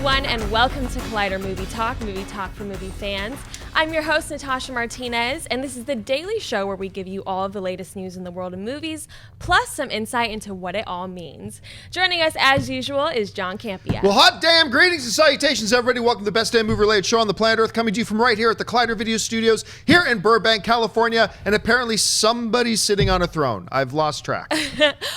everyone, and welcome to Collider Movie Talk for movie fans. I'm your host, Natasha Martinez, and this is the daily show where we give you all of the latest news in the world of movies, plus some insight into what it all means. Joining us, as usual, is Jon Campea. Well, hot damn greetings and salutations, everybody. Welcome to the best damn movie-related show on the planet Earth, coming to you from right here at the Collider Video Studios here in Burbank, California, and apparently somebody's sitting on a throne. I've lost track.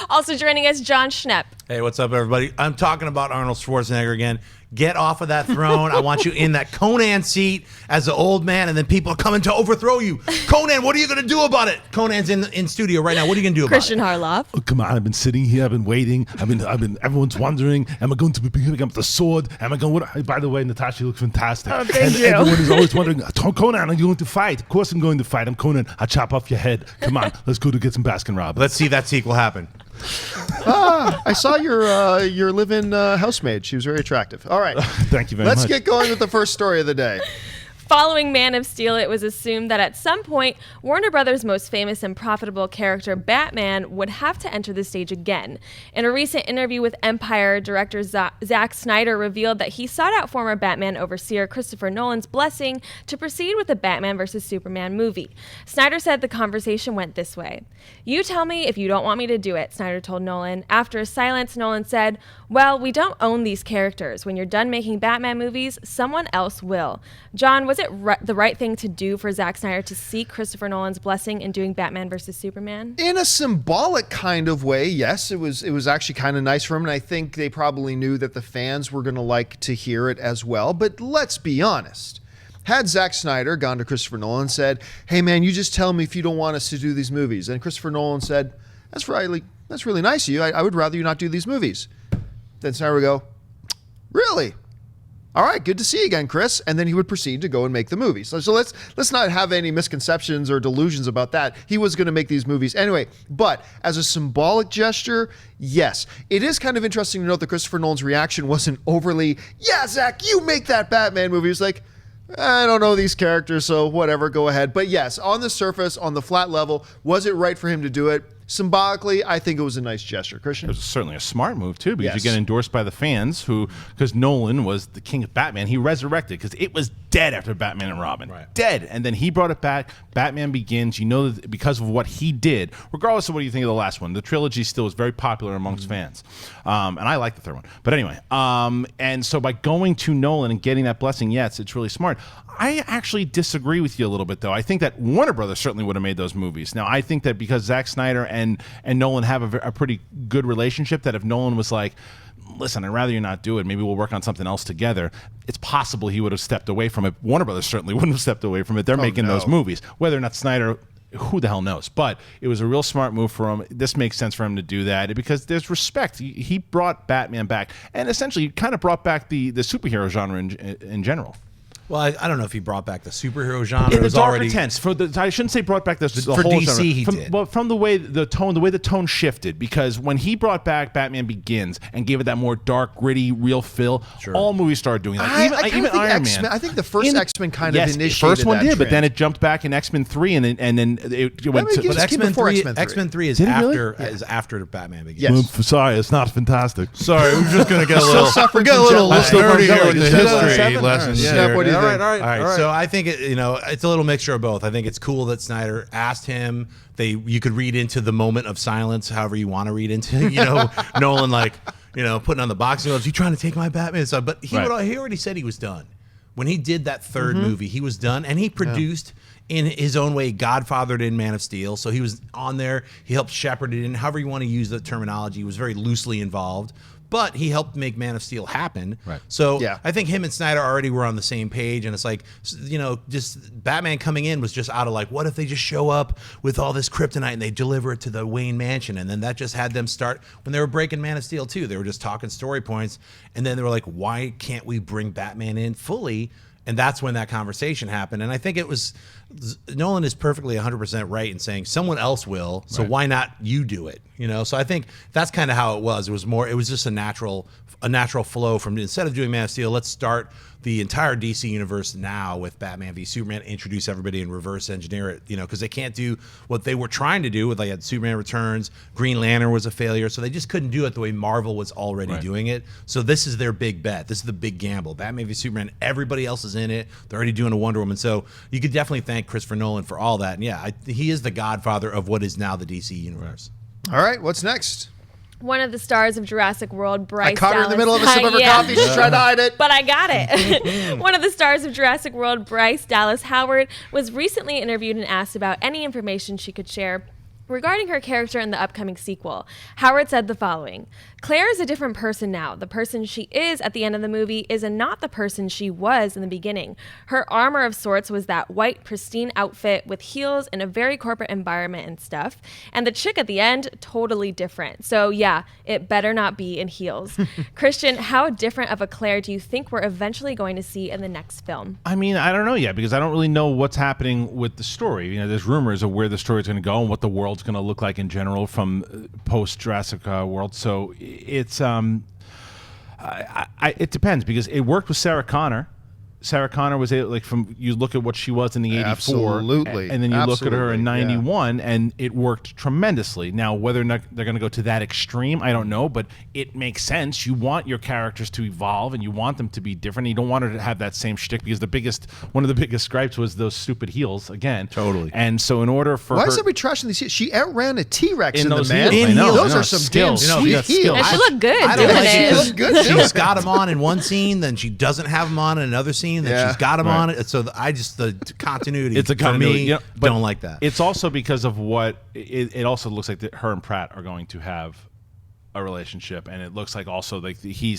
Also joining us, Jon Schnepp. Hey, what's up, everybody? I'm talking about Arnold Schwarzenegger again. Get off of that throne. I want you in that Conan seat as an old man, and then people are coming to overthrow you. Conan, what are you going to do about it? Conan's in studio right now. What are you going to do about it? Kristian Harloff. Oh, come on, I've been sitting here, I've been waiting, everyone's wondering, am I going to be picking up the sword? Am I going, by the way, Natasha, you look fantastic. Oh, thank you. Everyone is always wondering, Conan, are you going to fight? Of course I'm going to fight. I'm Conan. I'll chop off your head. Come on, let's go to get some Baskin Robbins. Let's see that sequel happen. I saw your live-in housemaid. She was very attractive. All right. Thank you very much. Let's get going with the first story of the day. Following Man of Steel, it was assumed that at some point, Warner Brothers' most famous and profitable character, Batman, would have to enter the stage again. In a recent interview with Empire, director Zack Snyder revealed that he sought out former Batman overseer Christopher Nolan's blessing to proceed with the Batman vs. Superman movie. Snyder said the conversation went this way. "You tell me if you don't want me to do it," Snyder told Nolan. After a silence, Nolan said, "Well, we don't own these characters. When you're done making Batman movies, someone else will." John, was it the right thing to do for Zack Snyder to seek Christopher Nolan's blessing in doing Batman vs. Superman? In a symbolic kind of way, yes, it was actually kind of nice for him, and I think they probably knew that the fans were going to like to hear it as well. But let's be honest. Had Zack Snyder gone to Christopher Nolan and said, "Hey man, you just tell me if you don't want us to do these movies," and Christopher Nolan said, that's really nice of you. I would rather you not do these movies." Then Snyder would go, "Really? All right, good to see you again, Chris." And then he would proceed to go and make the movies. So let's not have any misconceptions or delusions about that. He was going to make these movies anyway. But as a symbolic gesture, yes. It is kind of interesting to note that Christopher Nolan's reaction wasn't overly, "Yeah, Zach, you make that Batman movie." He was like, "I don't know these characters, so whatever, go ahead." But yes, on the surface, on the flat level, was it right for him to do it? Symbolically, I think it was a nice gesture. Kristian? It was certainly a smart move, too, because Yes. you get endorsed by the fans because Nolan was the king of Batman. He resurrected because it was dead after Batman and Robin. Right. Dead. And then he brought it back. Batman Begins. You know that because of what he did, regardless of what you think of the last one, the trilogy still is very popular amongst fans. And I like the third one. But anyway, and so by going to Nolan and getting that blessing, yes, it's really smart. I actually disagree with you a little bit, though. I think that Warner Brothers certainly would have made those movies. Now, I think that because Zack Snyder and Nolan have a pretty good relationship, that if Nolan was like, "Listen, I'd rather you not do it, maybe we'll work on something else together," it's possible he would have stepped away from it. Warner Brothers certainly wouldn't have stepped away from it. They're making those movies. Whether or not Snyder, who the hell knows? But it was a real smart move for him. This makes sense for him to do that because there's respect. He brought Batman back and essentially kind of brought back the superhero genre in general. Well, I don't know if he brought back the superhero genre. In the darker tense. I shouldn't say brought back the for whole DC genre. he did. But from the way the tone shifted, because when he brought back Batman Begins and gave it that more dark, gritty, real feel, all movies started doing that. Even Iron Man. I think the first X-Men kind of initiated the first one that did, trend. but then it jumped back in X-Men 3, and then it went to... But X-Men 3 is really? after Batman Begins. Yes. Well, sorry, it's not fantastic. Sorry, we're just going to get a little Still nerdy here with the history seven? lessons. All right. Snap, what do you think? All right. So I think it's a little mixture of both. I think it's cool that Snyder asked him. You could read into the moment of silence however you want to read into. Nolan putting on the boxing gloves. You trying to take my Batman stuff? But he already said he was done when he did that third movie. He was done, and he produced in his own way, godfathered in Man of Steel. So he was on there. He helped shepherd it in. However you want to use the terminology, he was very loosely involved. But he helped make Man of Steel happen. Right. So I think him and Snyder already were on the same page. And it's like, just Batman coming in was just out of like, what if they just show up with all this kryptonite and they deliver it to the Wayne Mansion? And then that just had them start, when they were breaking Man of Steel too, they were just talking story points. And then they were like, why can't we bring Batman in fully? And that's when that conversation happened. And I think it was, Nolan is perfectly 100% right in saying someone else will, so why not you do it? So I think that's kind of how it was. It was just a natural flow from, instead of doing Man of Steel, let's start the entire DC universe now with Batman v Superman, introduce everybody and reverse engineer it, because they can't do what they were trying to do with, like, Superman Returns. Green Lantern was a failure, so they just couldn't do it the way Marvel was already doing it. So this is their big bet. This is the big gamble. Batman v Superman, everybody else is in it. They're already doing a Wonder Woman. So you could definitely thank Christopher Nolan for all that. And he is the godfather of what is now the DC universe. All right, what's next? One of the stars of Jurassic World, Bryce I caught her in the Dallas- middle of a sip of her coffee. She tried to hide it. But I got it. One of the stars of Jurassic World, Bryce Dallas Howard, was recently interviewed and asked about any information she could share regarding her character in the upcoming sequel. Howard said the following: Claire is a different person now. The person she is at the end of the movie is not the person she was in the beginning. Her armor of sorts was that white, pristine outfit with heels in a very corporate environment and stuff. And the chick at the end, totally different. So yeah, it better not be in heels. Kristian, how different of a Claire do you think we're eventually going to see in the next film? I mean, I don't know yet, because I don't really know what's happening with the story. There's rumors of where the story is going to go and what the world's going to look like in general from post Jurassic World. So it's it depends, because it worked with Sarah Connor. Sarah Connor was you look at what she was in the 84, Absolutely. and then you look at her in Absolutely, 91, and it worked tremendously. Now, whether or not they're going to go to that extreme, I don't know, but it makes sense. You want your characters to evolve, and you want them to be different. You don't want her to have that same shtick, because one of the biggest gripes was those stupid heels again. Totally. And so, in order for Why her, is everybody trashing these heels? She outran a T-Rex in the those man. heels. I know, Those I know. are some Skills. damn You know, sweet she got heels. And she looked good I doing don't like it it. 'cause Look good doing she's it. got them on in one scene, then she doesn't have them on in another scene, then Yeah. she's got them on it. So the continuity. It's a for continuity. me. Yeah, but don't like that. It's also because of what it also looks like that her and Pratt are going to have a relationship, and it looks like also like he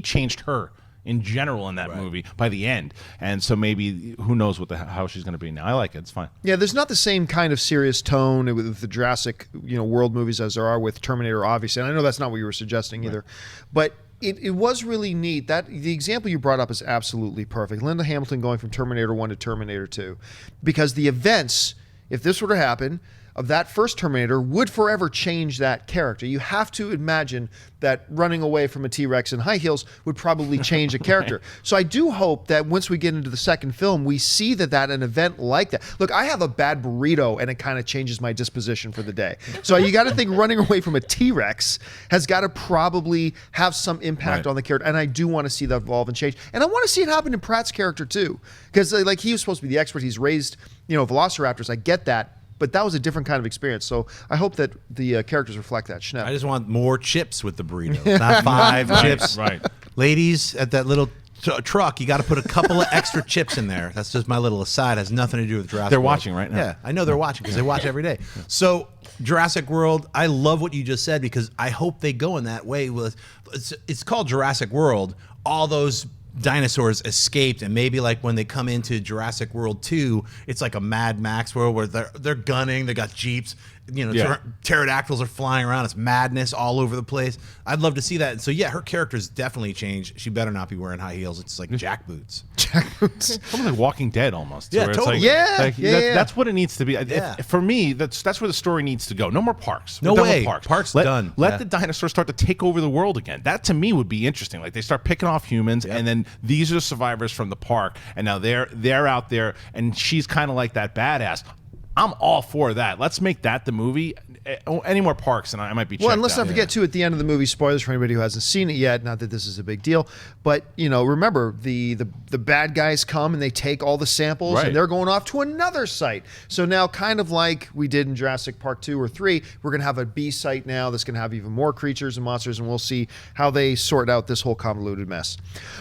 changed her in general in that movie by the end, and so maybe who knows how she's going to be now. I like it. It's fine. Yeah, there's not the same kind of serious tone with the Jurassic World movies as there are with Terminator, obviously. And I know that's not what you were suggesting either, but it was really neat. That the example you brought up is absolutely perfect. Linda Hamilton going from Terminator 1 to Terminator 2, because the events, if this were to happen, of that first Terminator would forever change that character. You have to imagine that running away from a T-Rex in high heels would probably change a character. So I do hope that once we get into the second film, we see that an event like that. Look, I have a bad burrito, and it kind of changes my disposition for the day. So you got to think running away from a T-Rex has got to probably have some impact on the character. And I do want to see that evolve and change. And I want to see it happen in Pratt's character too, because like he was supposed to be the expert. He's raised, velociraptors. I get that. But that was a different kind of experience. So I hope that the characters reflect that. Schnepp. I just want more chips with the burrito, not 5 chips. Right. Ladies, at that little truck, you got to put a couple of extra chips in there. That's just my little aside. It has nothing to do with Jurassic They're World. watching right now. Yeah, I know they're watching because they watch every day. So Jurassic World, I love what you just said, because I hope they go in that way. It's called Jurassic World. All those dinosaurs escaped, and maybe like when they come into Jurassic World 2, it's like a Mad Max world where they're gunning, they got jeeps, pterodactyls are flying around, it's madness all over the place. I'd love to see that. And so yeah, her character's definitely changed. She better not be wearing high heels. It's like jack boots. Almost like Walking Dead, almost. Yeah, where it's totally. Like, Yeah. That's what it needs to be. Yeah. For me, that's where the story needs to go. No more parks. No We're done way. with Parks let, done. Let Yeah. the dinosaurs start to take over the world again. That to me would be interesting. Like they start picking off humans, and then these are the survivors from the park, and now they're out there, and she's kind of like that badass. I'm all for that. Let's make that the movie. Any more parks, and I might be checked Well, and let's out. not forget, too, at the end of the movie, spoilers for anybody who hasn't seen it yet, not that this is a big deal, but, remember, the bad guys come and they take all the samples, Right. and they're going off to another site. So now, kind of like we did in Jurassic Park 2 or 3, we're going to have a B site now that's going to have even more creatures and monsters, and we'll see how they sort out this whole convoluted mess.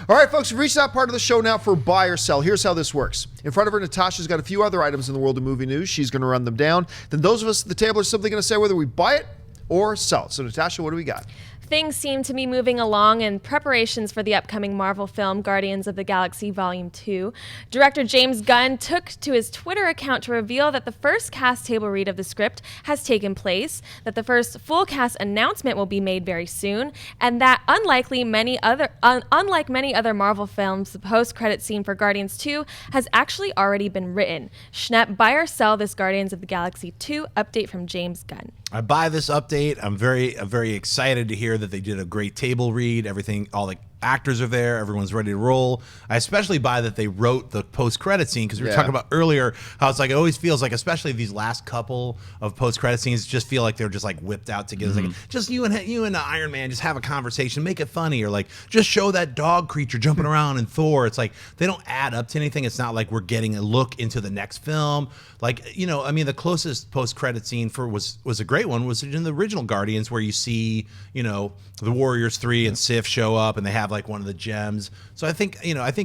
All right, folks, we've reached that part of the show now for buy or sell. Here's how this works. In front of her, Natasha's got a few other items in the world of movie news. She's going to run them down. Then those of us at the table are simply going to say whether we buy it or sell it. So, Natasha, what do we got? Things seem to be moving along in preparations for the upcoming Marvel film Guardians of the Galaxy Volume 2. Director James Gunn took to his Twitter account to reveal that the first cast table read of the script has taken place, that the first full cast announcement will be made very soon, and that unlike many other Marvel films, the post-credit scene for Guardians 2 has actually already been written. Schnepp, buy or sell this Guardians of the Galaxy 2 update from James Gunn? I buy this update. I'm very excited to hear that they did a great table read. Everything, all the actors are there. Everyone's ready to roll. I especially buy that they wrote the post-credit scene, because we were talking about earlier how it's like it always feels like, especially these last couple of post-credit scenes, just feel like they're just like whipped out together. It's like, just you and Iron Man just have a conversation, make it funny, or like just show that dog creature jumping around in Thor. It's like they don't add up to anything. It's not like we're getting a look into the next film. Like, I mean, the closest post-credit scene was a great one was in the original Guardians, where you see, the Warriors 3 and Sif show up and they have like one of the gems. So I think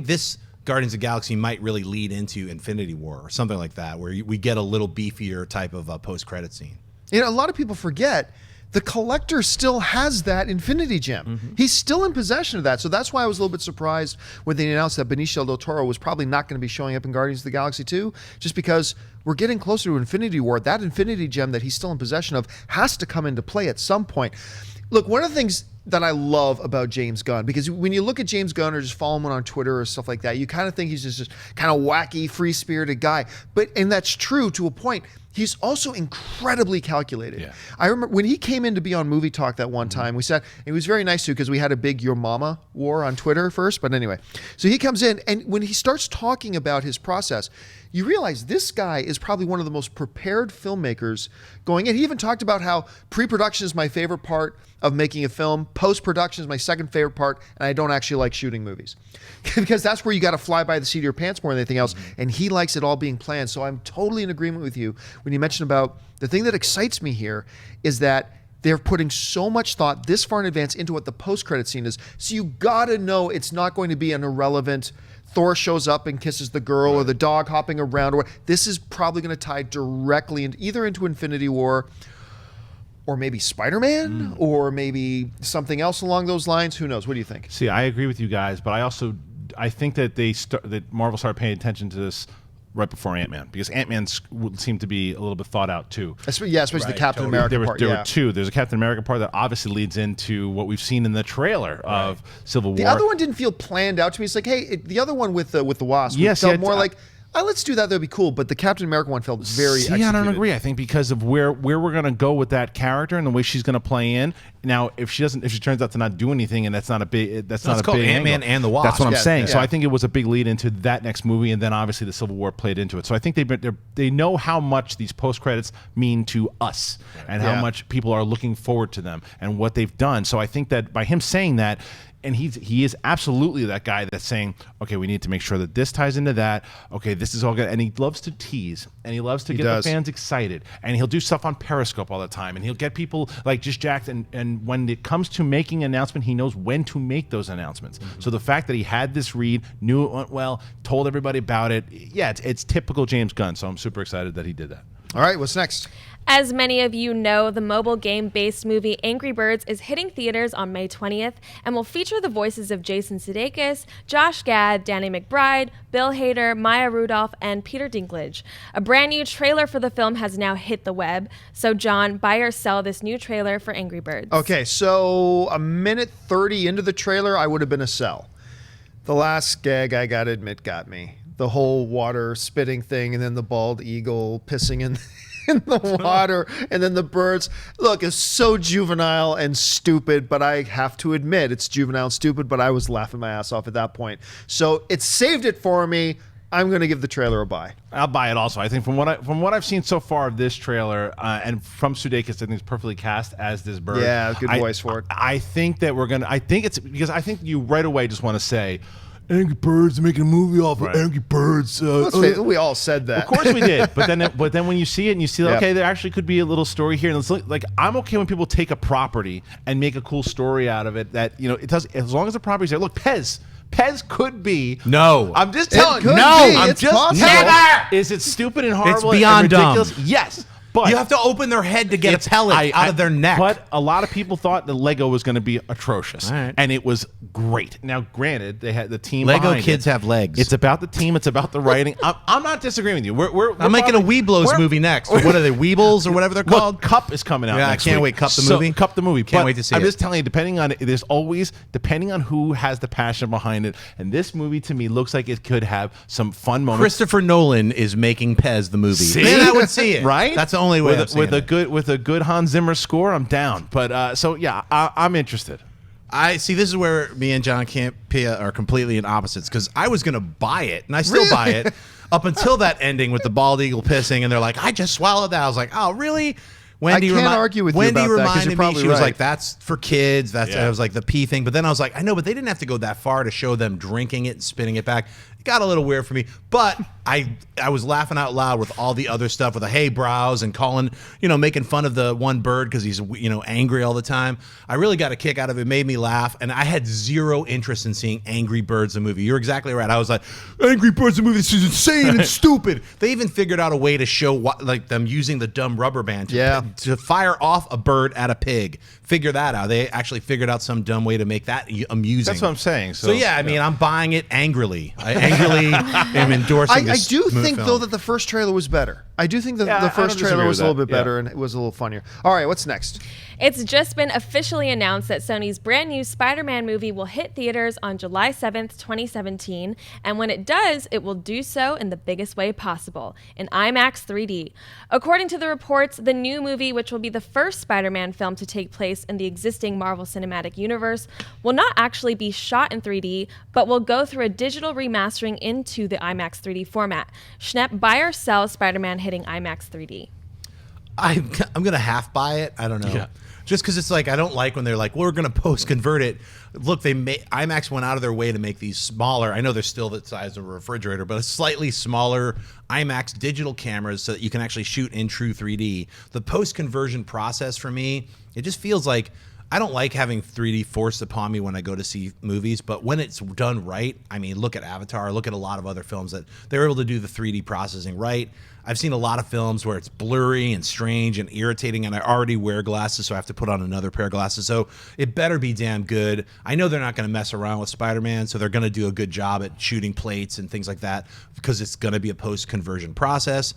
this Guardians of the Galaxy might really lead into Infinity War or something like that, where we get a little beefier type of post-credit scene. A lot of people forget the Collector still has that Infinity Gem. He's still in possession of that. So that's why I was a little bit surprised when they announced that Benicio del Toro was probably not going to be showing up in Guardians of the Galaxy 2, just because we're getting closer to Infinity War. That Infinity Gem that he's still in possession of has to come into play at some point. Look, one of the things that I love about James Gunn, because when you look at James Gunn or just follow him on Twitter or stuff like that, you kind of think he's just this kind of wacky, free-spirited guy. And that's true to a point. He's also incredibly calculated. Yeah. I remember when he came in to be on Movie Talk that one time, we sat, it was very nice too, because we had a big Your Mama war on Twitter first, but anyway. So he comes in, and when he starts talking about his process, you realize this guy is probably one of the most prepared filmmakers going in. He even talked about how pre-production is my favorite part of making a film, post-production is my second favorite part, and I don't actually like shooting movies. Because that's where you got to fly by the seat of your pants more than anything else, and he likes it all being planned. So I'm totally in agreement with you when you mentioned about the thing that excites me here is that they're putting so much thought this far in advance into what the post-credit scene is. So you got to know it's not going to be an irrelevant Thor shows up and kisses the girl, or the dog hopping around. Or this is probably going to tie directly either into Infinity War, or maybe Spider-Man, or maybe something else along those lines. Who knows? What do you think? See, I agree with you guys, but I think that that Marvel started paying attention to this right before Ant-Man, because Ant-Man would seem to be a little bit thought out too. Especially the Captain America part. There were two. There's a Captain America part that obviously leads into what we've seen in the trailer of Civil War. The other one didn't feel planned out to me. It's like, hey, the other one with the Wasp felt more like, let's do that. That'd be cool. But the Captain America one felt very executed. I don't agree. I think because of where we're going to go with that character and the way she's going to play in. Now, if she turns out to not do anything, and that's not a big Ant-Man and the Wasp. That's what I'm saying. Yeah. So I think it was a big lead into that next movie, and then obviously the Civil War played into it. So I think they know how much these post credits mean to us, and how much people are looking forward to them and what they've done. So I think that by him saying that. And he is absolutely that guy that's saying, okay, we need to make sure that this ties into that. Okay, this is all good. And he loves to tease, and he loves to get the fans excited. And he'll do stuff on Periscope all the time, and he'll get people like just jacked. And when it comes to making an announcement, he knows when to make those announcements. So the fact that he had this read, knew it went well, told everybody about it, it's typical James Gunn. So I'm super excited that he did that. All right, what's next? As many of you know, the mobile game-based movie Angry Birds is hitting theaters on May 20th and will feature the voices of Jason Sudeikis, Josh Gad, Danny McBride, Bill Hader, Maya Rudolph, and Peter Dinklage. A brand new trailer for the film has now hit the web. So, John, buy or sell this new trailer for Angry Birds? Okay, so a minute 30 into the trailer, I would have been a sell. The last gag, I gotta admit, got me. The whole water spitting thing, and then the bald eagle pissing in the water, and then the birds. Look, it's so juvenile and stupid, but I have to admit it's juvenile and stupid, but I was laughing my ass off at that point. So it saved it for me. I'm going to give the trailer a buy. I'll buy it also. I think from what I've seen so far of this trailer, and from Sudeikis, I think it's perfectly cast as this bird. Yeah, good voice for it. I think that I think it's because I think you right away just want to say, Angry Birds making a movie off of Angry Birds. We all said that. Of course we did. But then when you see it and you see, okay, there actually could be a little story here. And like I'm okay when people take a property and make a cool story out of it. That it does, as long as the property's there. Look, Pez could be. No, I'm just telling you. No, I'm just possible. Never. Is it stupid and horrible? It's beyond and ridiculous? dumb. Yes. But you have to open their head to get a pellet out of their neck. But a lot of people thought the Lego was going to be atrocious, and it was great. Now, granted, they had the team. Lego kids have legs. It's about the team. It's about the writing. I'm not disagreeing with you. I'm making a Weeblos movie next. What are they, Weebles or whatever they're called? Cup is coming out. Yeah, next I can't week. wait. Cup the movie. Cup the movie. Can't wait to see it. I'm just telling you, depending on who has the passion behind it, and this movie to me looks like it could have some fun moments. Christopher Nolan is making Pez the movie. See? Then I would see it. Right? That's the only way with a good Hans Zimmer score, I'm down. But so yeah, I'm interested. I see. This is where me and John Campea are completely in opposites, because I was going to buy it, and I still buy it up until that ending with the bald eagle pissing, and they're like, "I just swallowed that." I was like, "Oh, really?" Wendy, I can't argue with you about that, 'cause you're reminded me, she was right. like, "That's for kids." It was like the pee thing. But then I was like, I know, but they didn't have to go that far to show them drinking it and spitting it back. It got a little weird for me, but I was laughing out loud with all the other stuff with the hey brows and calling, making fun of the one bird because he's, angry all the time. I really got a kick out of it. It made me laugh, and I had zero interest in seeing Angry Birds the movie. You're exactly right. I was like, Angry Birds the movie, this is insane and stupid. They even figured out a way to show them using the dumb rubber band to fire off a bird at a pig. Figure that out. They actually figured out some dumb way to make that amusing. That's what I'm saying. So yeah, I mean, I'm buying it angrily. I angrily am endorsing I this do think, film. though, that the first trailer was better. I do think that Yeah, the I first don't trailer disagree was a with little that. bit better and it was a little funnier. All right, what's next? It's just been officially announced that Sony's brand new Spider-Man movie will hit theaters on July 7th, 2017, and when it does, it will do so in the biggest way possible, in IMAX 3D. According to the reports, the new movie, which will be the first Spider-Man film to take place in the existing Marvel Cinematic Universe, will not actually be shot in 3D, but will go through a digital remastering into the IMAX 3D format. Schnepp, buy or sell Spider-Man hitting IMAX 3D? I'm gonna half buy it. I don't know. Yeah. Just because it's like, I don't like when they're like, we're gonna post convert it. Look, IMAX went out of their way to make these smaller. I know they're still the size of a refrigerator, but a slightly smaller IMAX digital cameras so that you can actually shoot in true 3D. The post conversion process for me, it just feels like, I don't like having 3D forced upon me when I go to see movies, but when it's done right, I mean, look at Avatar, look at a lot of other films that they're able to do the 3D processing right. I've seen a lot of films where it's blurry and strange and irritating, and I already wear glasses, so I have to put on another pair of glasses. So it better be damn good. I know they're not going to mess around with Spider-Man, so they're going to do a good job at shooting plates and things like that because it's going to be a post-conversion process.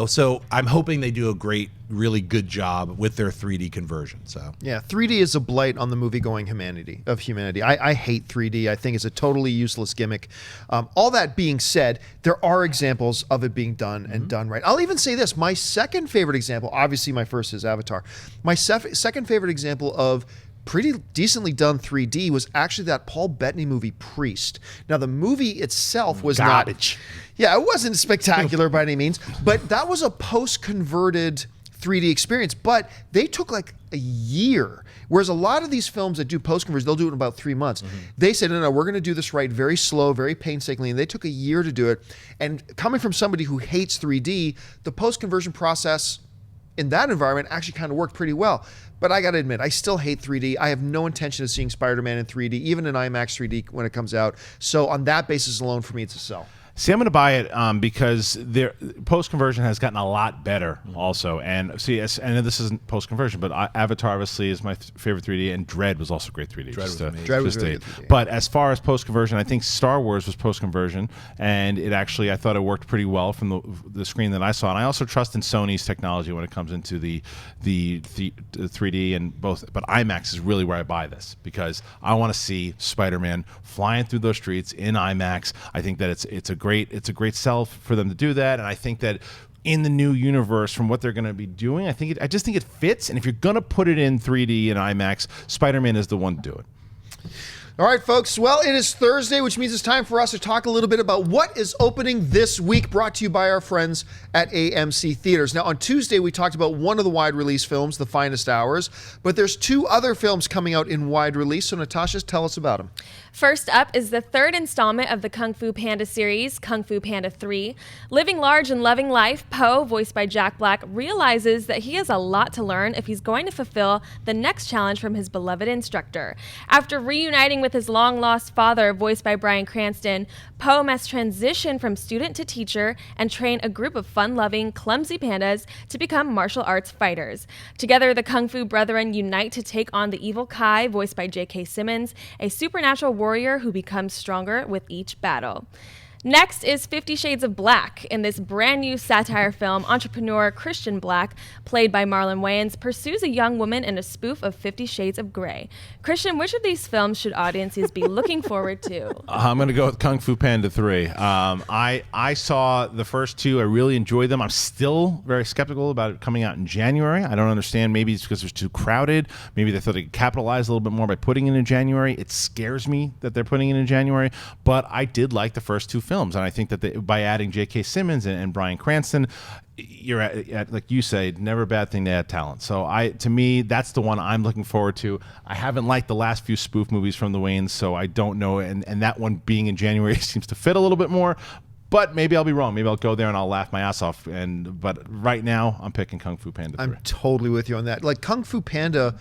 So I'm hoping they do a really good job with their 3D conversion. So Yeah, 3D is a blight on the movie-going humanity. I hate 3D. I think it's a totally useless gimmick. All that being said, there are examples of it being done and done right. I'll even say this. My second favorite example, obviously my first is Avatar. My second favorite example of pretty decently done 3D was actually that Paul Bettany movie, Priest. Now, the movie itself was Garbage. Yeah, it wasn't spectacular by any means, but that was a post-converted 3D experience. But they took like a year, whereas a lot of these films that do post-conversion, they'll do it in about 3 months. They said, no, we're going to do this right, very slow, very painstakingly, and they took a year to do it. And coming from somebody who hates 3D, the post-conversion process in that environment actually kind of worked pretty well. But I got to admit, I still hate 3D. I have no intention of seeing Spider-Man in 3D, even in IMAX 3D when it comes out. So on that basis alone, for me, it's a sell. See, I'm going to buy it because their post-conversion has gotten a lot better also. And see, I know this isn't post-conversion, but Avatar obviously is my favorite 3D, and Dread was also great 3D. Dread was really good 3D. But as far as post-conversion, I think Star Wars was post-conversion, and I thought it worked pretty well from the screen that I saw. And I also trust in Sony's technology when it comes into the 3D and both. But IMAX is really where I buy this because I want to see Spider-Man flying through those streets in IMAX. I think that it's a great sell for them to do that, and I think that in the new universe, from what they're going to be doing, I just think it fits. And if you're going to put it in 3D and IMAX, Spider-Man is the one to do it. All right, folks. Well, it is Thursday, which means it's time for us to talk a little bit about what is opening this week, brought to you by our friends at AMC Theatres. Now, on Tuesday, we talked about one of the wide release films, The Finest Hours, but there's two other films coming out in wide release. So, Natasha, tell us about them. First up is the third installment of the Kung Fu Panda series, Kung Fu Panda 3. Living large and loving life, Po, voiced by Jack Black, realizes that he has a lot to learn if he's going to fulfill the next challenge from his beloved instructor. After reuniting with his long-lost father, voiced by Bryan Cranston, Po must transition from student to teacher and train a group of fun-loving, clumsy pandas to become martial arts fighters. Together, the Kung Fu brethren unite to take on the evil Kai, voiced by J.K. Simmons, a supernatural warrior who becomes stronger with each battle. Next is 50 Shades of Black. In this brand new satire film, entrepreneur Christian Black, played by Marlon Wayans, pursues a young woman in a spoof of 50 Shades of Grey. Christian, which of these films should audiences be looking forward to? I'm going to go with Kung Fu Panda 3. I saw the first two. I really enjoyed them. I'm still very skeptical about it coming out in January. I don't understand. Maybe it's because it was too crowded. Maybe they thought they could capitalize a little bit more by putting it in January. It scares me that they're putting it in January. But I did like the first two films, and I think that by adding J.K. Simmons and Bryan Cranston, you're at, like you say, never a bad thing to add talent. So to me, that's the one I'm looking forward to. I haven't liked the last few spoof movies from the Wayans, so I don't know. And that one being in January seems to fit a little bit more. But maybe I'll be wrong. Maybe I'll go there and I'll laugh my ass off. But right now, I'm picking Kung Fu Panda 3. I'm totally with you on that. Like Kung Fu Panda,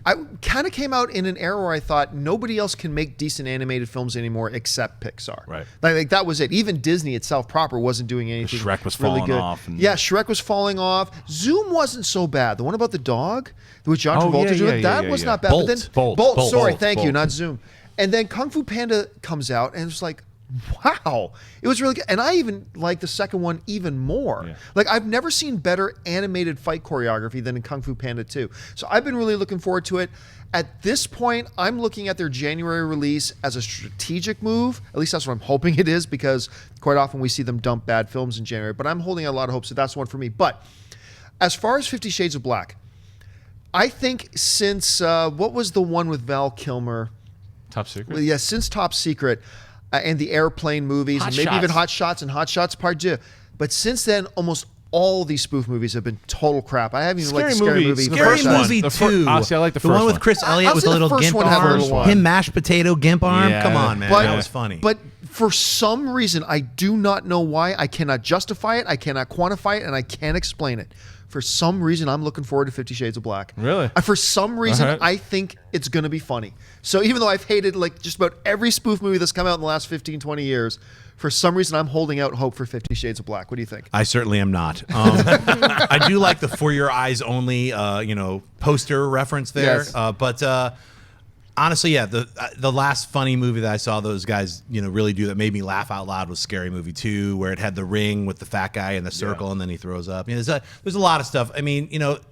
I kind of came out in an era where I thought nobody else can make decent animated films anymore except Pixar. Right. Like that was it. Even Disney itself proper wasn't doing anything. Shrek was really falling good. off. Yeah, Shrek was falling off. Zoom wasn't so bad. The one about the dog with John Oh, Travolta yeah, doing yeah, that yeah, was yeah. not bad. Bolt. But then Bolt. Sorry, Bolt. thank you, Bolt. not Zoom. And then Kung Fu Panda comes out, and it's like, wow, it was really good. And I even like the second one even more. Yeah. Like I've never seen better animated fight choreography than in Kung Fu Panda 2. So I've been really looking forward to it. At this point, I'm looking at their January release as a strategic move. At least that's what I'm hoping it is, because quite often we see them dump bad films in January. But I'm holding out a lot of hope, so that's one for me. But as far as 50 Shades of Black, I think since, what was the one with Val Kilmer? Top Secret? Well, yeah, since Top Secret and the airplane movies, Hot and maybe Shots. even Hot Shots and Hot Shots Part 2. But since then, almost all these spoof movies have been total crap. I haven't even liked the Scary Movie. The Scary first one. Movie The fir- 2. Honestly, I like the The first one with one. Chris Elliott I'll with say the the little first gimp one had a arm. little one. Him mashed potato gimp arm. Yeah. Come on, man. But- That was funny. But for some reason, I do not know why. I cannot justify it. I cannot quantify it, and I can't explain it. For some reason, I'm looking forward to 50 Shades of Black. Really? For some reason, All right. I think it's going to be funny. So even though I've hated like just about every spoof movie that's come out in the last 15, 20 years, for some reason, I'm holding out hope for 50 Shades of Black. What do you think? I certainly am not. I do like the For Your Eyes Only, poster reference there. Yes. But honestly, yeah, the last funny movie that I saw those guys, really do that made me laugh out loud was Scary Movie 2, where it had the ring with the fat guy in the circle and then he throws up. There's a lot of stuff. I mean,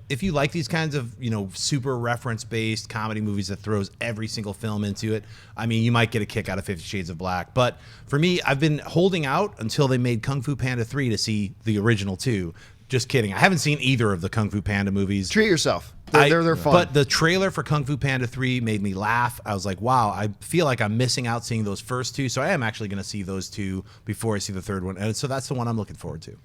if you like these kinds of, super reference-based comedy movies that throws every single film into it, I mean, you might get a kick out of 50 Shades of Black. But for me, I've been holding out until they made Kung Fu Panda 3 to see the original 2. Just kidding. I haven't seen either of the Kung Fu Panda movies. Treat yourself. They're fun. But the trailer for Kung Fu Panda 3 made me laugh. I was like, wow, I feel like I'm missing out seeing those first two. So I am actually going to see those two before I see the third one. And so that's the one I'm looking forward to.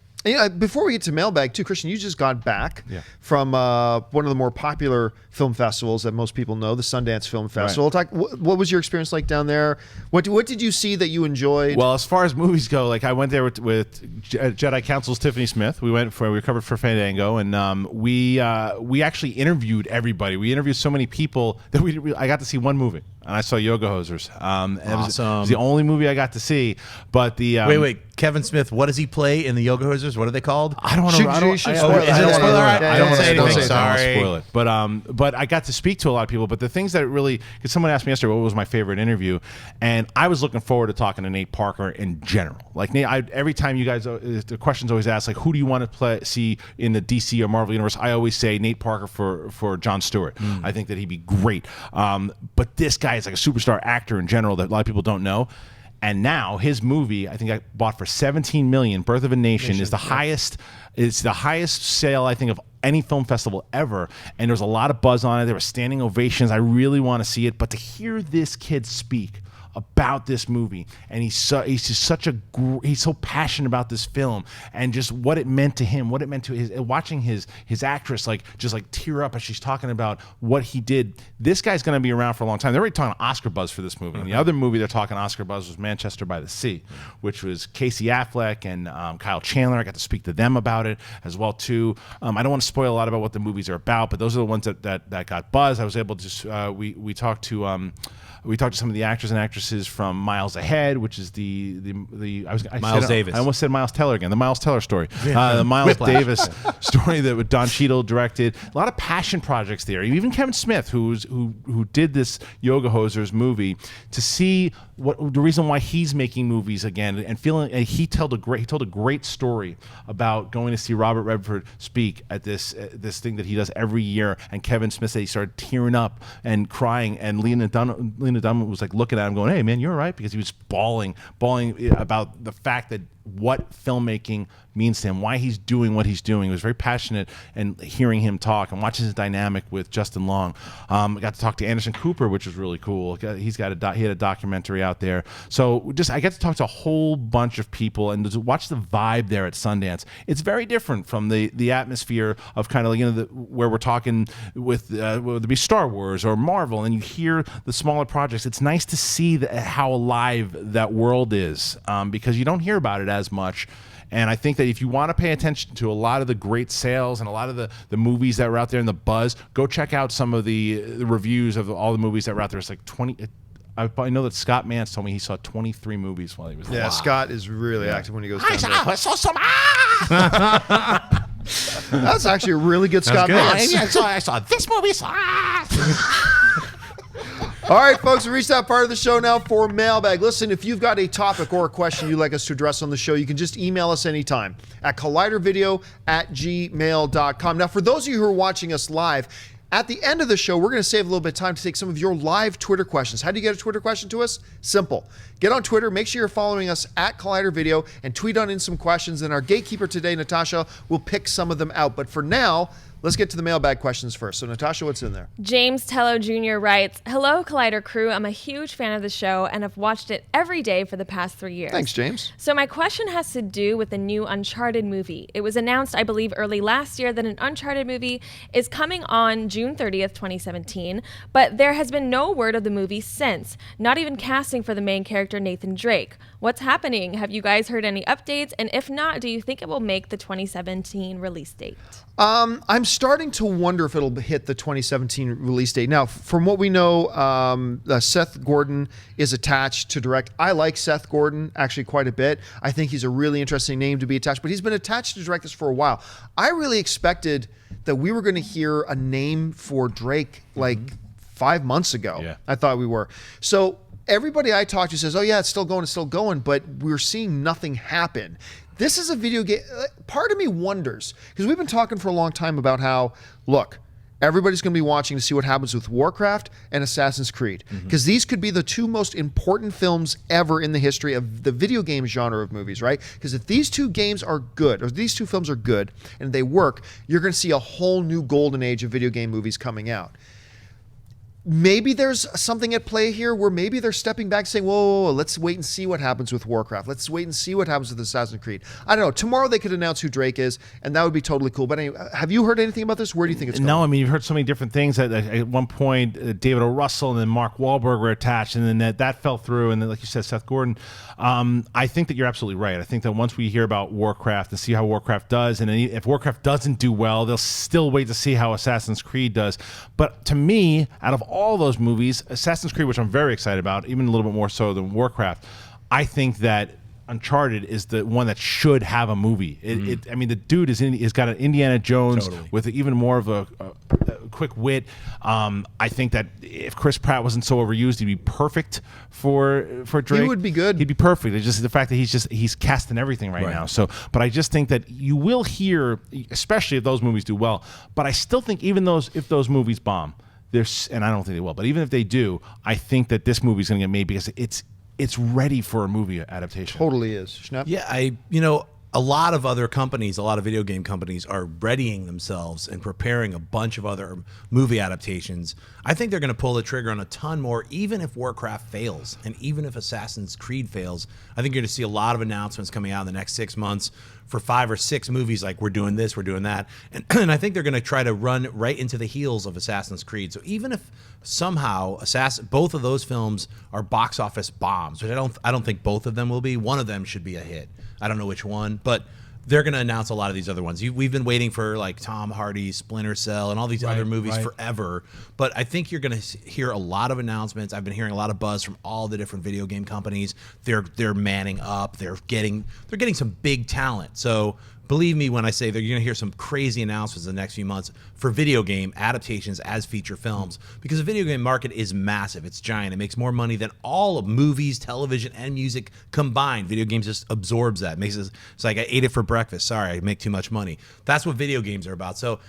Before we get to mailbag too, Christian, you just got back Yeah. from one of the more popular film festivals that most people know, the Sundance Film Festival. Right. What was your experience like down there? What did you see that you enjoyed? Well, as far as movies go, like I went there with Jedi Council's Tiffany Smith. We covered for Fandango, and we actually interviewed everybody. We interviewed so many people that I got to see one movie, and I saw Yoga Hosers. It was the only movie I got to see. But the wait, Kevin Smith, what does he play in the Yoga Hosers? What are they called? I don't want to. Is it a spoiler? Is it a spoiler? I don't say anything. Sorry. Spoil it. But I got to speak to a lot of people. But the things that really, because someone asked me yesterday what was my favorite interview, and I was looking forward to talking to Nate Parker in general. Like Nate, every time you guys, the questions always asked like, who do you want to see in the DC or Marvel universe? I always say Nate Parker for Jon Stewart. I think that he'd be great. But this guy is like a superstar actor in general that a lot of people don't know. And now his movie, I think I bought for $17 million. Birth of a Nation is the highest. It's the highest sale I think of any film festival ever. And there was a lot of buzz on it. There were standing ovations. I really want to see it. But to hear this kid speak about this movie, and he's so passionate about this film and just what it meant to him, what it meant to watching his actress just tear up as she's talking about what he did. This guy's going to be around for a long time. They're already talking Oscar buzz for this movie. And the other movie they're talking Oscar buzz was Manchester by the Sea, which was Casey Affleck and Kyle Chandler. I got to speak to them about it as well too. I don't want to spoil a lot about what the movies are about, but those are the ones that got buzz. I was able to we talked to We talked to some of the actors and actresses from Miles Ahead, which is Miles Davis. I almost said Miles Teller again. The Miles Teller story. The Miles Davis story that Don Cheadle directed. A lot of passion projects there. Even Kevin Smith, who did this Yoga Hosers movie, to see the reason why he's making movies again and feeling he told a great story about going to see Robert Redford speak at this thing that he does every year. And Kevin Smith said he started tearing up and crying, and Lena Dunham was like looking at him going, "Hey man, you're all right," because he was bawling about the fact that what filmmaking means to him, why he's doing what he's doing. He was very passionate, and hearing him talk and watching his dynamic with Justin Long. I got to talk to Anderson Cooper, which was really cool. He had a documentary out there. So I get to talk to a whole bunch of people and to watch the vibe there at Sundance. It's very different from the atmosphere of kind of where we're talking with whether it be Star Wars or Marvel, and you hear the smaller projects. It's nice to see how alive that world is, because you don't hear about it as much. And I think that if you want to pay attention to a lot of the great sales and a lot of the movies that were out there and the buzz, go check out some of the reviews of all the movies that were out there. It's like 20. I know that Scott Mance told me he saw 23 movies while he was there. Yeah, Scott is really active when he goes down there. I saw some. That's actually a really good Scott Mance. I saw this movie. All right, folks, we reached that part of the show now for Mailbag. Listen, if you've got a topic or a question you'd like us to address on the show, you can just email us anytime at collidervideo@gmail.com. Now, for those of you who are watching us live, at the end of the show, we're going to save a little bit of time to take some of your live Twitter questions. How do you get a Twitter question to us? Simple. Get on Twitter. Make sure you're following us at Collider Video and tweet on in some questions. And our gatekeeper today, Natasha, will pick some of them out. But for now, let's get to the mailbag questions first. So, Natasha, what's in there? James Tello Jr. writes, "Hello, Collider crew. I'm a huge fan of the show and have watched it every day for the past 3 years." Thanks, James. So my question has to do with the new Uncharted movie. It was announced, I believe, early last year that an Uncharted movie is coming on June 30th, 2017, but there has been no word of the movie since, not even casting for the main character Nathan Drake. What's happening? Have you guys heard any updates? And if not, do you think it will make the 2017 release date? I'm starting to wonder if it'll hit the 2017 release date. Now, from what we know, Seth Gordon is attached to direct. I like Seth Gordon actually quite a bit. I think he's a really interesting name to be attached, but he's been attached to direct this for a while. I really expected that we were going to hear a name for Drake like 5 months ago. Yeah. I thought we were. So everybody I talked to says, "Oh yeah, it's still going," but we're seeing nothing happen. This is a video game. Part of me wonders, because we've been talking for a long time about how, look, everybody's going to be watching to see what happens with Warcraft and Assassin's Creed, because these could be the two most important films ever in the history of the video game genre of movies, right? Because if these two games are good, or these two films are good, and they work, you're going to see a whole new golden age of video game movies coming out. Maybe there's something at play here where maybe they're stepping back saying, whoa, let's wait and see what happens with Warcraft. Let's wait and see what happens with Assassin's Creed. I don't know. Tomorrow they could announce who Drake is, and that would be totally cool. But anyway, have you heard anything about this? Where do you think it's going? No, I mean, you've heard so many different things. At one point, David O. Russell and then Mark Wahlberg were attached, and then that fell through. And then, like you said, Seth Gordon. I think that you're absolutely right. I think that once we hear about Warcraft and see how Warcraft does, and if Warcraft doesn't do well, they'll still wait to see how Assassin's Creed does. But to me, out of all those movies, Assassin's Creed, which I'm very excited about, even a little bit more so than Warcraft, I think that Uncharted is the one that should have a movie. I mean, the dude has got an Indiana Jones with even more of a quick wit. I think that if Chris Pratt wasn't so overused, he'd be perfect for Drake. He would be good. He'd be perfect. It's just the fact that he's casting everything right now. So, but I just think that you will hear, especially if those movies do well. But I still think if those movies bomb, and I don't think they will, but even if they do, I think that this movie is going to get made because it's ready for a movie adaptation. Totally is. Schnepp? Yeah, a lot of other companies, a lot of video game companies are readying themselves and preparing a bunch of other movie adaptations. I think they're going to pull the trigger on a ton more, even if Warcraft fails and even if Assassin's Creed fails. I think you're going to see a lot of announcements coming out in the next 6 months for 5 or 6 movies, like we're doing this, we're doing that. And I think they're going to try to run right into the heels of Assassin's Creed. So even if somehow both of those films are box office bombs, which I don't think both of them will be, one of them should be a hit. I don't know which one, but they're going to announce a lot of these other ones. We've been waiting for like Tom Hardy's Splinter Cell and all these other movies forever. But I think you're going to hear a lot of announcements. I've been hearing a lot of buzz from all the different video game companies. They're manning up. They're getting some big talent. So believe me when I say that you're going to hear some crazy announcements in the next few months for video game adaptations as feature films, because the video game market is massive. It's giant. It makes more money than all of movies, television, and music combined. Video games just absorbs that. It's like I ate it for breakfast. Sorry, I make too much money. That's what video games are about. So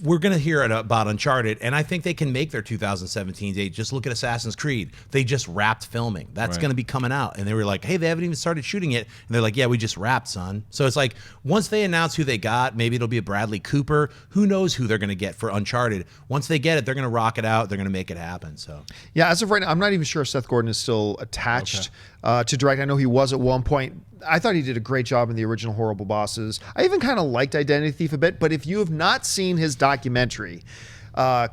we're going to hear about Uncharted, and I think they can make their 2017 date. Just look at Assassin's Creed. They just wrapped filming. That's going to be coming out. And they were like, hey, they haven't even started shooting it. And they're like, yeah, we just wrapped, son. So it's like, once they announce who they got, maybe it'll be a Bradley Cooper. Who knows who they're going to get for Uncharted. Once they get it, they're going to rock it out. They're going to make it happen. So yeah, as of right now, I'm not even sure if Seth Gordon is still attached to direct. I know he was at one point. I thought he did a great job in the original Horrible Bosses. I even kind of liked Identity Thief a bit, but if you have not seen his documentary,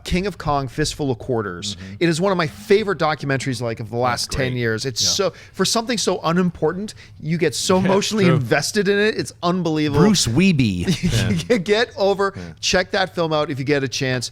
King of Kong, Fistful of Quarters, it is one of my favorite documentaries of the last 10 years. It's so, for something so unimportant, you get so emotionally invested in it. It's unbelievable. Bruce Weeby. Get over, check that film out if you get a chance,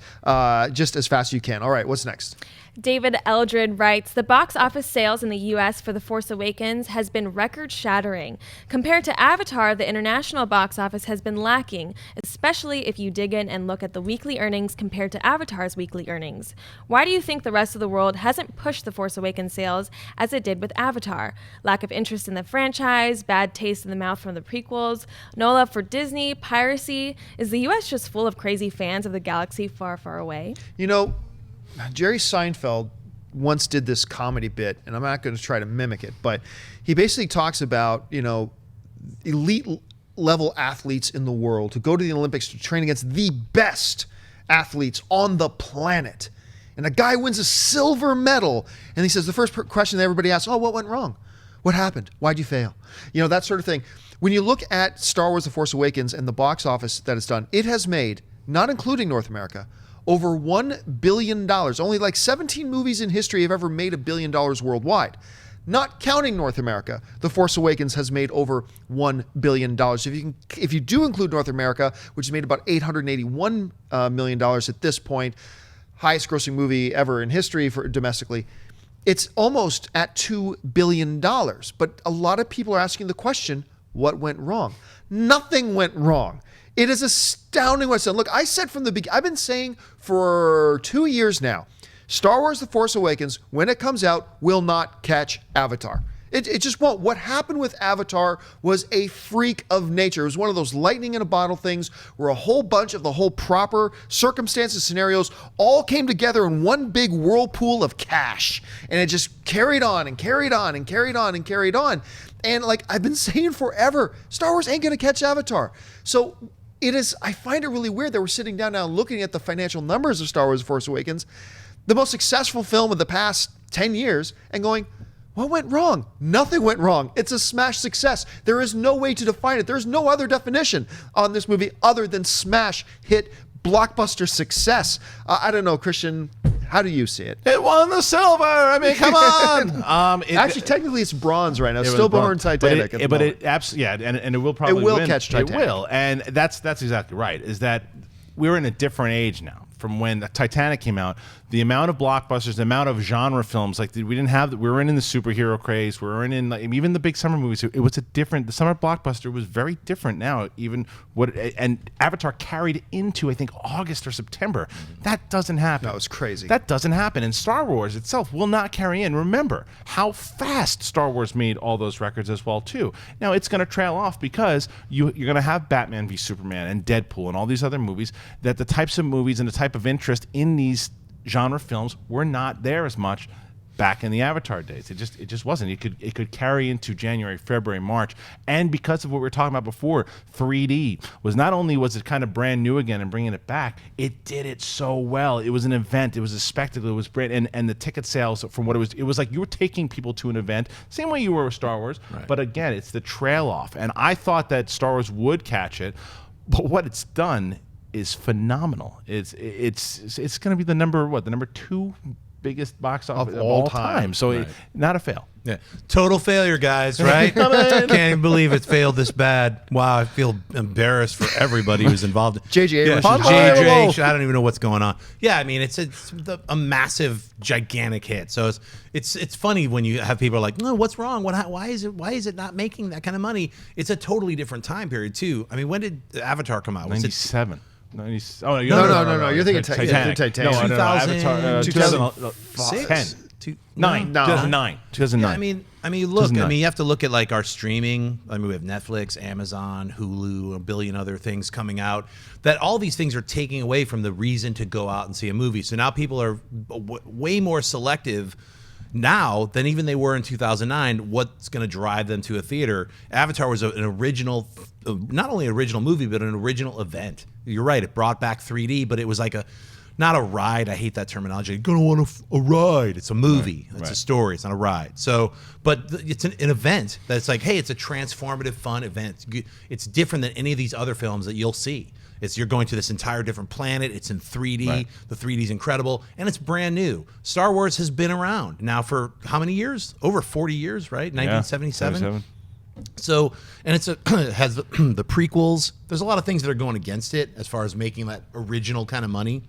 just as fast as you can. All right, what's next? David Eldred writes, the box office sales in the U.S. for The Force Awakens has been record-shattering. Compared to Avatar, the international box office has been lacking, especially if you dig in and look at the weekly earnings compared to Avatar's weekly earnings. Why do you think the rest of the world hasn't pushed The Force Awakens sales as it did with Avatar? Lack of interest in the franchise, bad taste in the mouth from the prequels, no love for Disney, piracy? Is the U.S. just full of crazy fans of the galaxy far, far away? You know, Jerry Seinfeld once did this comedy bit, and I'm not going to try to mimic it, but he basically talks about, elite level athletes in the world who go to the Olympics to train against the best athletes on the planet. And a guy wins a silver medal, and he says the first question that everybody asks, what went wrong? What happened? Why'd you fail? That sort of thing. When you look at Star Wars The Force Awakens and the box office that it's done, it has made, not including North America, over $1 billion. Only like 17 movies in history have ever made $1 billion worldwide. Not counting North America, The Force Awakens has made over $1 billion. If you do include North America, which has made about $881 million at this point, highest grossing movie ever in history for domestically, it's almost at $2 billion. But a lot of people are asking the question, what went wrong? Nothing went wrong. It is astounding what's done. Look, I said from the beginning, I've been saying for 2 years now, Star Wars The Force Awakens, when it comes out, will not catch Avatar. It just won't. What happened with Avatar was a freak of nature. It was one of those lightning in a bottle things where a whole bunch of the whole proper circumstances, scenarios all came together in one big whirlpool of cash. And it just carried on and carried on and carried on and carried on. And like I've been saying forever, Star Wars ain't going to catch Avatar. So I find it really weird that we're sitting down now looking at the financial numbers of Star Wars The Force Awakens, the most successful film of the past 10 years, and going, what went wrong? Nothing went wrong. It's a smash success. There is no way to define it. There's no other definition on this movie other than smash, hit, blockbuster success. I don't know, Kristian, how do you see it? It won the silver. I mean, come on. Actually, technically, it's bronze right now. Still behind Titanic. But it absolutely, and it will probably win. Catch Titanic. It will, and that's exactly right. Is that we're in a different age now from when Titanic came out. The amount of blockbusters, the amount of genre films, like we didn't have. We were in the superhero craze. We were in like, even the big summer movies. It was the summer blockbuster was very different now. And Avatar carried into I think August or September. That doesn't happen. No, it's crazy. That doesn't happen. And Star Wars itself will not carry in. Remember how fast Star Wars made all those records as well too. Now it's going to trail off because you're going to have Batman v Superman and Deadpool and all these other movies. That the types of movies and the type of interest in these genre films were not there as much back in the Avatar days. It just wasn't. It could carry into January, February, March, and because of what we were talking about before, 3D was not only was it kind of brand new again and bringing it back, it did it so well. It was an event. It was a spectacle. It was brand, and the ticket sales from what it was like you were taking people to an event, same way you were with Star Wars. Right. But again, it's the trail off, and I thought that Star Wars would catch it, but what it's done is phenomenal. It's going to be the number 2 biggest box office of all time. So not a fail. Yeah, total failure, guys. Right? Can't even believe it failed this bad. Wow, I feel embarrassed for everybody who's involved. J.J. Abrams. JJ, I don't even know what's going on. Yeah, I mean, it's a massive, gigantic hit. So it's funny when you have people like, no, what's wrong? Why is it not making that kind of money? It's a totally different time period too. I mean, when did Avatar come out? Was 97. No. You're thinking Titanic. No, Avatar. 2006. 2009. Yeah, I mean, look. I mean, you have to look at like our streaming. I mean, we have Netflix, Amazon, Hulu, a billion other things coming out. That all these things are taking away from the reason to go out and see a movie. So now people are way more selective now than even they were in 2009. What's going to drive them to a theater? Avatar was an original, not only an original movie, but an original event. You're right. It brought back 3D, but it was like not a ride. I hate that terminology. You're gonna want a ride. It's a movie. It's a story. It's not a ride. So, but it's an event that's like, hey, it's a transformative, fun event. It's different than any of these other films that you'll see. You're going to this entire different planet. It's in 3D. Right. The 3D is incredible, and it's brand new. Star Wars has been around now for how many years? Over 40 years, right? 1977. Yeah, so, and it has the prequels. There's a lot of things that are going against it as far as making that original kind of money.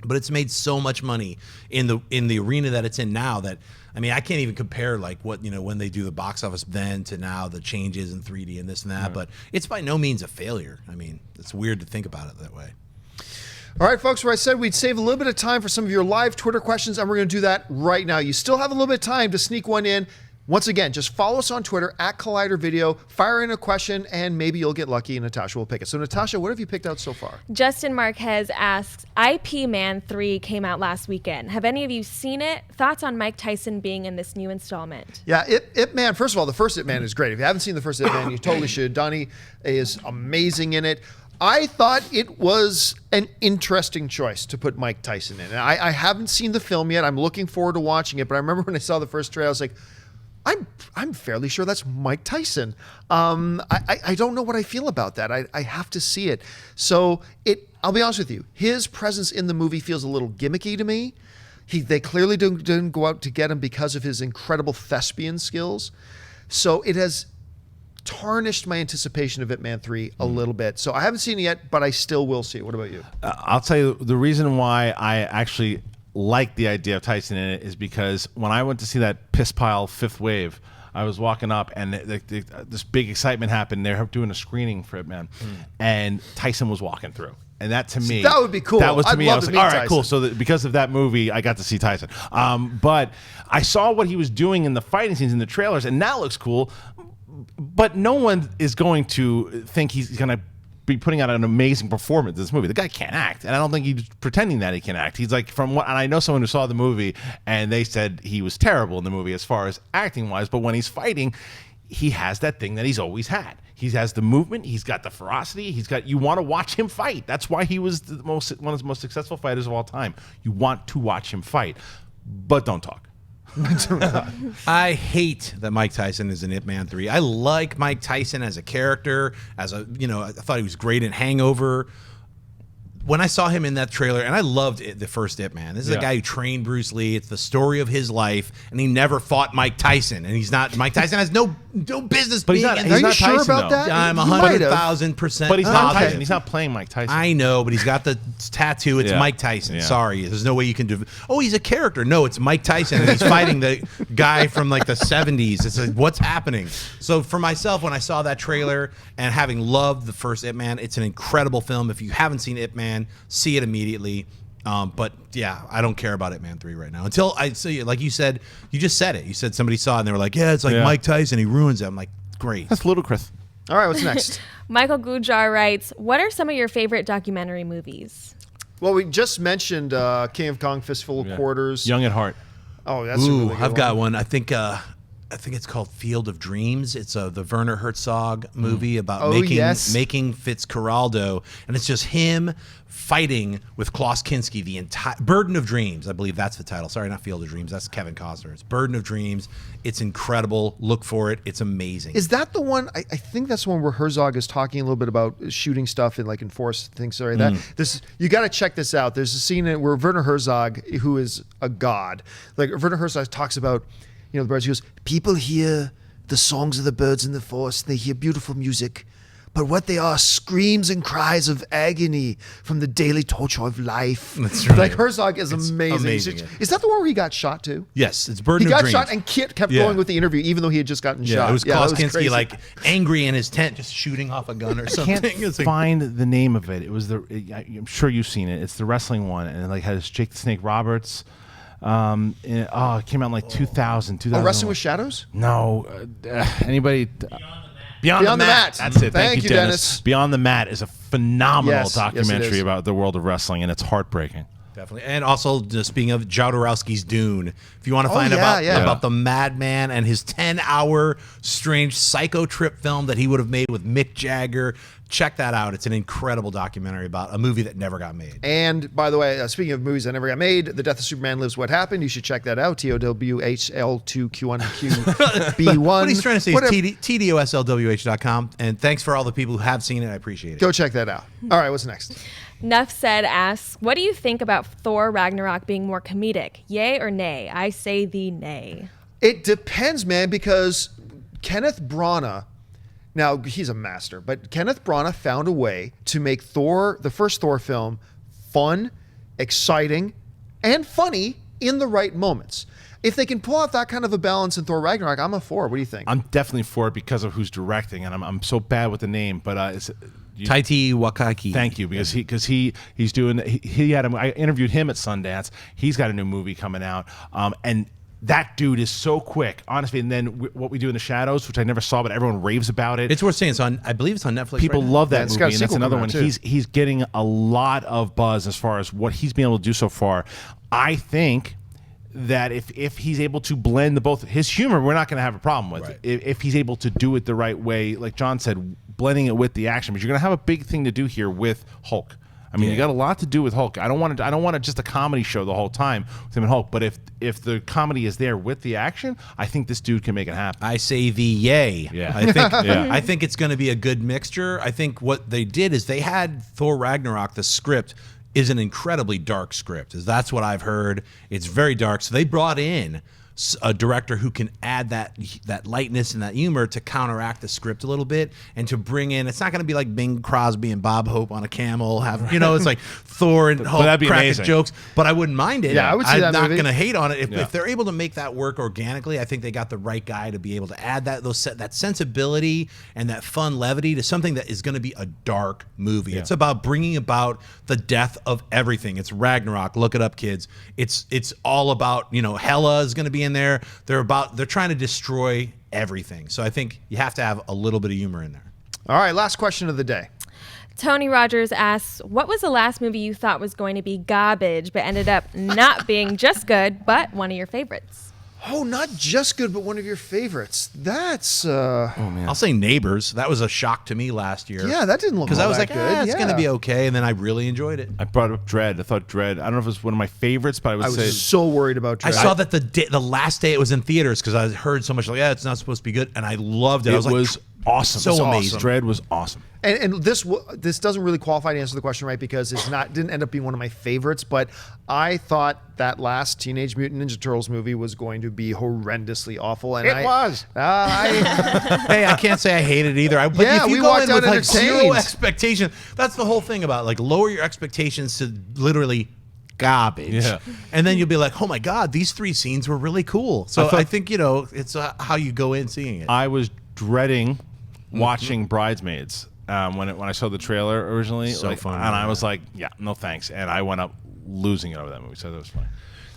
But it's made so much money in the arena that it's in now that, I mean, I can't even compare like what, when they do the box office then to now, the changes in 3D and this and that. Right. But it's by no means a failure. I mean, it's weird to think about it that way. All right, folks, where I said we'd save a little bit of time for some of your live Twitter questions, and we're going to do that right now. You still have a little bit of time to sneak one in. Once again, just follow us on Twitter at Collider Video, fire in a question, and maybe you'll get lucky and Natasha will pick it. So, Natasha, what have you picked out so far? Justin Marquez asks, IP Man 3 came out last weekend. Have any of you seen it? Thoughts on Mike Tyson being in this new installment? Yeah, Ip Man, first of all, the first Ip Man is great. If you haven't seen the first Ip Man, you totally should. Donnie is amazing in it. I thought it was an interesting choice to put Mike Tyson in. And I haven't seen the film yet. I'm looking forward to watching it, but I remember when I saw the first trailer, I was like, I'm fairly sure that's Mike Tyson. I don't know what I feel about that. I have to see it. So I'll be honest with you. His presence in the movie feels a little gimmicky to me. They clearly didn't go out to get him because of his incredible thespian skills. So it has tarnished my anticipation of Ip Man 3 a little bit. So I haven't seen it yet, but I still will see it. What about you? I'll tell you the reason why I actually like the idea of Tyson in it is because when I went to see that piss pile Fifth Wave, I was walking up and this big excitement happened. They're doing a scring for it, man, and Tyson was walking through. And that to me, that would be cool. That was to me. I was like, all right, Tyson. cool. So because of that movie, I got to see Tyson. But I saw what he was doing in the fighting scenes in the trailers, and that looks cool. But no one is going to think he's going to be putting out an amazing performance in this movie. The guy can't act, and I don't think he's pretending that he can act. He's like, and I know someone who saw the movie, and they said he was terrible in the movie as far as acting wise, but when he's fighting, he has that thing that he's always had. He has the movement, he's got the ferocity, you want to watch him fight. That's why he was one of the most successful fighters of all time. You want to watch him fight, but don't talk. I hate that Mike Tyson is in Ip Man 3. I like Mike Tyson as a character, I thought he was great in Hangover. When I saw him in that trailer, and I loved the first Ip Man. This is a guy who trained Bruce Lee. It's the story of his life, and he never fought Mike Tyson. And he's not. Mike Tyson has no business being in Are you sure about that? I'm 100,000%. But he's not Tyson. He's not playing Mike Tyson. I know, but he's got the tattoo. It's Mike Tyson. Sorry, there's no way you can do. Oh, he's a character. No, it's Mike Tyson, and he's fighting the guy from like the 70s. It's like, what's happening? So for myself, when I saw that trailer and having loved the first Ip Man, it's an incredible film. If you haven't seen Ip Man, see it immediately. But yeah, I don't care about Ip Man 3 right now until I see it. Like you said, you just said it. You said somebody saw it and they were like, yeah, it's like Mike Tyson. He ruins it. I'm like, great. That's ludicrous. All right, what's next? Michael Gujar writes, what are some of your favorite documentary movies? Well, we just mentioned King of Kong, Fistful of Quarters. Young at Heart. Oh, that's a really good I've got one. I think it's called Field of Dreams. It's the Werner Herzog movie about making Fitzcarraldo, and it's just him fighting with Klaus Kinski. The entire Burden of Dreams, I believe that's the title. Sorry, not Field of Dreams. That's Kevin Costner. It's Burden of Dreams. It's incredible. Look for it. It's amazing. Is that the one? I think that's the one where Herzog is talking a little bit about shooting stuff in like enforced things. Sorry, you got to check this out. There's a scene where Werner Herzog, who is a god, like Werner Herzog talks about the birds. He goes, people hear the songs of the birds in the forest. They hear beautiful music. But what they are screams and cries of agony from the daily torture of life. That's right. Like Herzog is amazing. Is that the one where he got shot too? Yes, it's Burden He of got Dreams. shot and Kit kept going with the interview even though he had just gotten shot. It was that Klaus Kinski crazy. like angry in his tent, just shooting off a gun or something. Can't find the name of it. It was I'm sure you've seen it. It's the wrestling one, and it like has Jake the Snake Roberts. It came out in like 2000. Oh, Wrestling with Shadows? No, anybody. Beyond the Mat. That's it. Thank you, Dennis. Beyond the Mat is a phenomenal documentary yes, about the world of wrestling, and it's heartbreaking. Definitely. And also, just speaking of Jodorowsky's Dune, if you want to find yeah. about the madman and his 10-hour strange psycho trip film that he would have made with Mick Jagger, check that out. It's an incredible documentary about a movie that never got made. And by the way, speaking of movies that never got made, The Death of Superman Lives What Happened. You should check that out. TOWHL2Q1QB1. What he's trying to say is TDOSLWH.com. And thanks for all the people who have seen it. I appreciate it. Go check that out. All right, what's next? Nuff Said asks, what do you think about Thor Ragnarok being more comedic? Yay or nay? I say the nay. It depends, man, because Kenneth Branagh, now he's a master, but Kenneth Branagh found a way to make Thor, the first Thor film, fun, exciting, and funny in the right moments. If they can pull out that kind of a balance in Thor Ragnarok, I'm a for. What do you think? I'm definitely for it because of who's directing, and I'm so bad with the name, but Taiki Wakaki. Thank you, because he's doing he had I interviewed him at Sundance. He's got a new movie coming out, and that dude is so quick, honestly. And then What We Do in the Shadows, which I never saw, but everyone raves about it. It's worth saying. I believe it's on Netflix. People right now. love that it's movie, got a and that's sequel another coming one. out, too. He's getting a lot of buzz as far as what he's been able to do so far. I think that if he's able to blend both his humor, we're not going to have a problem with Right. it. If he's able to do it the right way, like John said, blending it with the action, but you're going to have a big thing to do here with Hulk. I mean, you got a lot to do with Hulk. I don't want it just a comedy show the whole time with him and Hulk. But if the comedy is there with the action, I think this dude can make it happen. I say the yay. Yeah. I think it's going to be a good mixture. I think what they did is they had Thor Ragnarok, the script is an incredibly dark script. That's what I've heard. It's very dark. So they brought in a director who can add that lightness and that humor to counteract the script a little bit and to bring in. It's not going to be like Bing Crosby and Bob Hope on a camel. It's like Thor and Hulk that'd be cracking amazing. jokes. But I wouldn't mind it. Yeah, I would see that I'm not movie. going to hate on it if they're able to make that work organically. I think they got the right guy to be able to add that sensibility and that fun levity to something that is going to be a dark movie. Yeah. It's about bringing about the death of everything. It's Ragnarok. Look it up, kids. It's all about Hela is going to be in there. They're trying to destroy everything. So I think you have to have a little bit of humor in there. All right, last question of the day. Tony Rogers asks, what was the last movie you thought was going to be garbage but ended up not being just good, but one of your favorites? Oh, not just good, but one of your favorites. That's I'll say Neighbors. That was a shock to me last year. yeah, that didn't look Because all I was that like, good. it's going to be okay, and then I really enjoyed it. I brought up Dread. I thought Dread. I don't know if it was one of my favorites, but I would I say was so worried about I Dread. saw that the last day it was in theaters because I heard so much like, it's not supposed to be good, and I loved it. I was like, awesome. so It was amazing. Dread was awesome. And this doesn't really qualify to answer the question, right? Because didn't end up being one of my favorites. But I thought that last Teenage Mutant Ninja Turtles movie was going to be horrendously awful, and It was. Hey, I can't say I hate it either. But Yeah, if you we go walked in out with like zero entertained. expectation, that's the whole thing about lower your expectations to literally garbage, Yeah. and then you'll be like, oh my god, these 3 scenes were really cool. So I think it's how you go in seeing it. I was dreading watching Bridesmaids when I saw the trailer originally. So fun, and yeah. I was like, yeah, no thanks. And I went up losing it over that movie, so that was funny.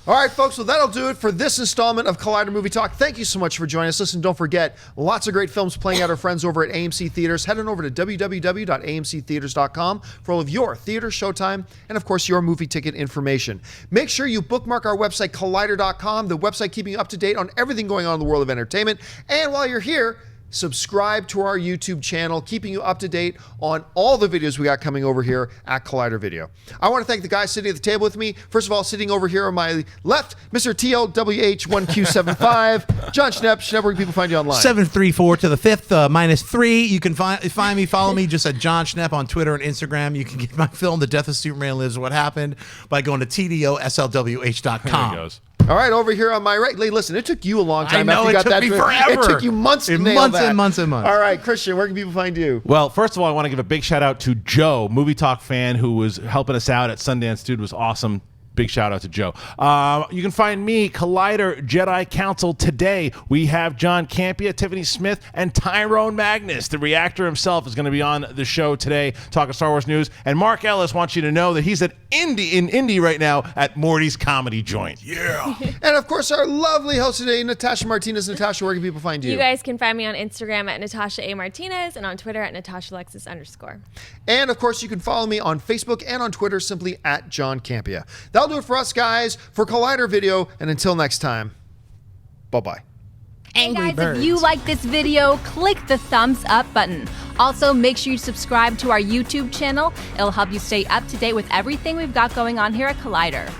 All right, folks, well, that'll do it for this installment of Collider Movie Talk. Thank you so much for joining us. Listen, don't forget, lots of great films playing at our friends over at AMC Theatres. Head on over to www.amctheatres.com for all of your theater showtime and, of course, your movie ticket information. Make sure you bookmark our website, collider.com, the website keeping you up to date on everything going on in the world of entertainment. And while you're here, subscribe to our YouTube channel, keeping you up to date on all the videos we got coming over here at Collider Video. I want to thank the guys sitting at the table with me. First of all, sitting over here on my left, Mr. TLWH1Q75, Jon Schnepp. Schnepp, where can people find you online? 734 to the 5th, -3. You can find me, follow me just at Jon Schnepp on Twitter and Instagram. You can get my film, The Death of Superman Lives What Happened, by going to TDOSLWH.com. There it goes. All right, over here on my right. Listen, it took you a long time. I know, after you it got took that me drink. forever. It took you months to nail months that. and months and months. All right, Kristian, where can people find you? Well, first of all, I want to give a big shout out to Joe, Movie Talk fan, who was helping us out at Sundance. Dude was awesome. Big shout out to Joe. You can find me, Collider Jedi Council, today. We have John Campea, Tiffany Smith, and Tyrone Magnus. The reactor himself is going to be on the show today, talking Star Wars news. And Mark Ellis wants you to know that he's in Indy right now at Morty's Comedy Joint. Yeah. And of course, our lovely host today, Natasha Martinez. Natasha, where can people find you? You guys can find me on Instagram at Natasha A. Martinez and on Twitter at NatashaLexis_. And of course, you can follow me on Facebook and on Twitter simply at Jon Campea. That'll do it for us, guys, for Collider Video. And until next time, bye-bye. Hey guys, if you like this video, click the thumbs up button. Also, make sure you subscribe to our YouTube channel. It'll help you stay up to date with everything we've got going on here at Collider.